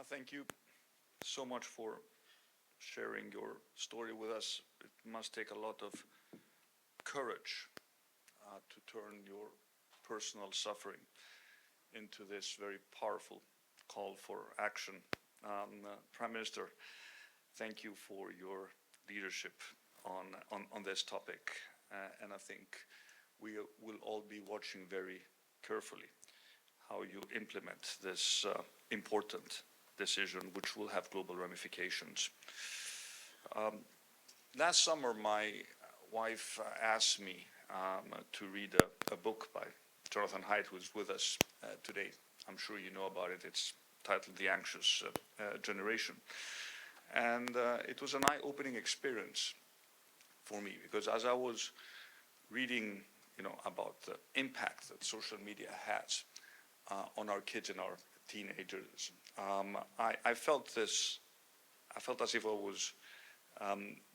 Thank you so much for sharing your story with us. It must take a lot of courage to turn your personal suffering into this very powerful call for action. Prime Minister, thank you for your leadership on this topic, and I think we will all be watching very carefully how you implement this important decision, which will have global ramifications. Last summer, my wife asked me to read a book by Jonathan Haidt, who's with us today. I'm sure you know about it. It's titled The Anxious Generation. And it was an eye-opening experience for me, because as I was reading about the impact that social media has on our kids and our teenagers, I felt as if I was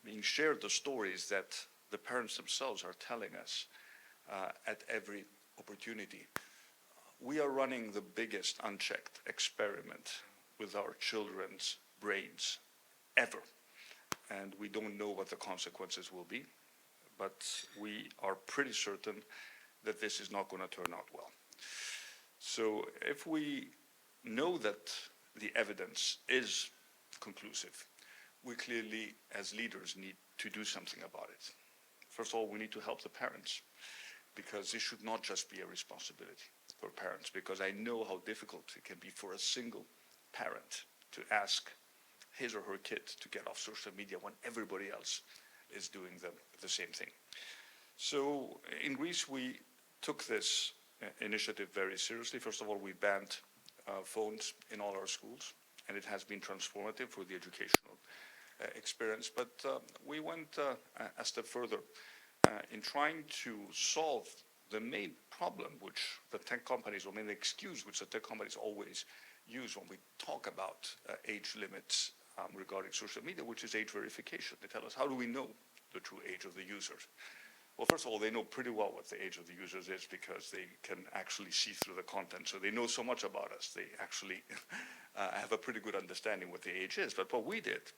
being shared the stories that the parents themselves are telling us at every opportunity. We are running the biggest unchecked experiment with our children's brains ever. And we don't know what the consequences will be, but we are pretty certain that this is not going to turn out well. So if we know that the evidence is conclusive, we clearly, as leaders, need to do something about it. First of all, we need to help the parents, because this should not just be a responsibility for parents, because I know how difficult it can be for a single parent to ask his or her kid to get off social media when everybody else is doing the same thing. So in Greece, we took this initiative very seriously. First of all, we banned phones in all our schools, and it has been transformative for the educational experience. But we went a step further in trying to solve the main problem which the tech companies, or main excuse which the tech companies always use when we talk about age limits regarding social media, which is age verification. They tell us, how do we know the true age of the users? Well, first of all, they know pretty well what the age of the users is, because they can actually see through the content. So they know so much about us. They actually have a pretty good understanding what the age is. But what we did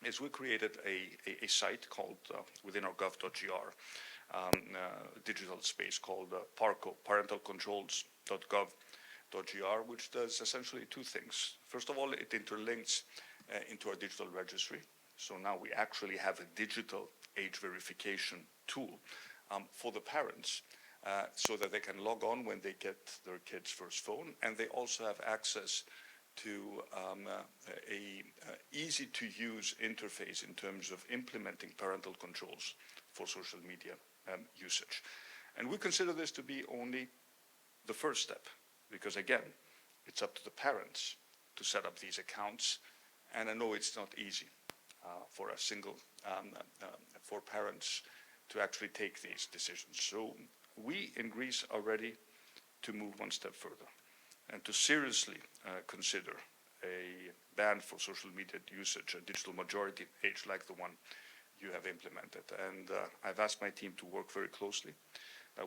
is we created a site called, within our gov.gr, digital space called PARCO, parentalcontrols.gov.gr, which does essentially two things. First of all, it interlinks into our digital registry. So now we actually have a digital age verification tool for the parents, so that they can log on when they get their kid's first phone, and they also have access to a easy-to-use interface in terms of implementing parental controls for social media usage. And we consider this to be only the first step, because again, it's up to the parents to set up these accounts, and I know it's not easy for a single, for parents to actually take these decisions. So we in Greece are ready to move one step further and to seriously consider a ban for social media usage, a digital majority age like the one you have implemented. And I've asked my team to work very closely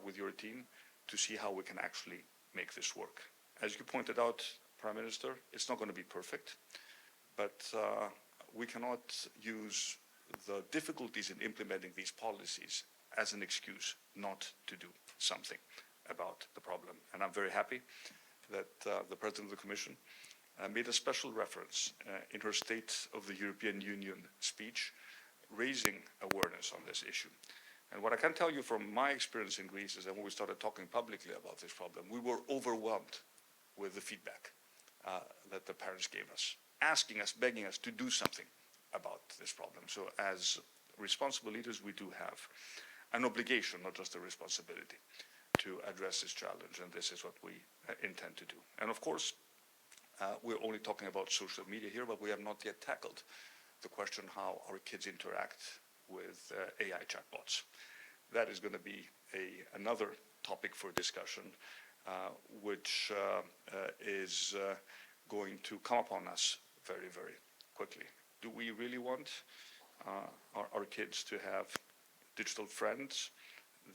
with your team to see how we can actually make this work. As you pointed out, Prime Minister, it's not going to be perfect, but we cannot use the difficulties in implementing these policies as an excuse not to do something about the problem. And I'm very happy that the President of the Commission made a special reference in her State of the European Union speech, raising awareness on this issue. And what I can tell you from my experience in Greece is that when we started talking publicly about this problem, we were overwhelmed with the feedback that the parents gave us, asking us, begging us to do something about this problem. So as responsible leaders, we do have an obligation, not just a responsibility, to address this challenge, and this is what we intend to do. And of course, we're only talking about social media here, but we have not yet tackled the question how our kids interact with AI chatbots. That is going to be another topic for discussion, which is going to come upon us very, very quickly. Do we really want our kids to have digital friends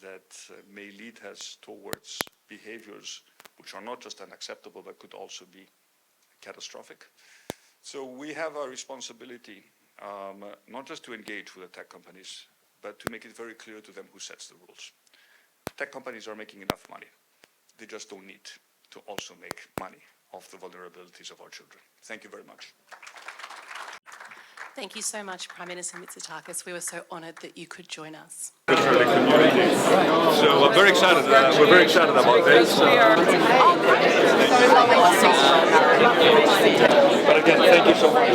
that may lead us towards behaviors which are not just unacceptable, but could also be catastrophic? So we have a responsibility not just to engage with the tech companies, but to make it very clear to them who sets the rules. Tech companies are making enough money. They just don't need to also make money off the vulnerabilities of our children. Thank you very much. Thank you so much, Prime Minister Mitsotakis. We were so honoured that you could join us. So I'm very excited. We're very excited about this. But again, thank you so much.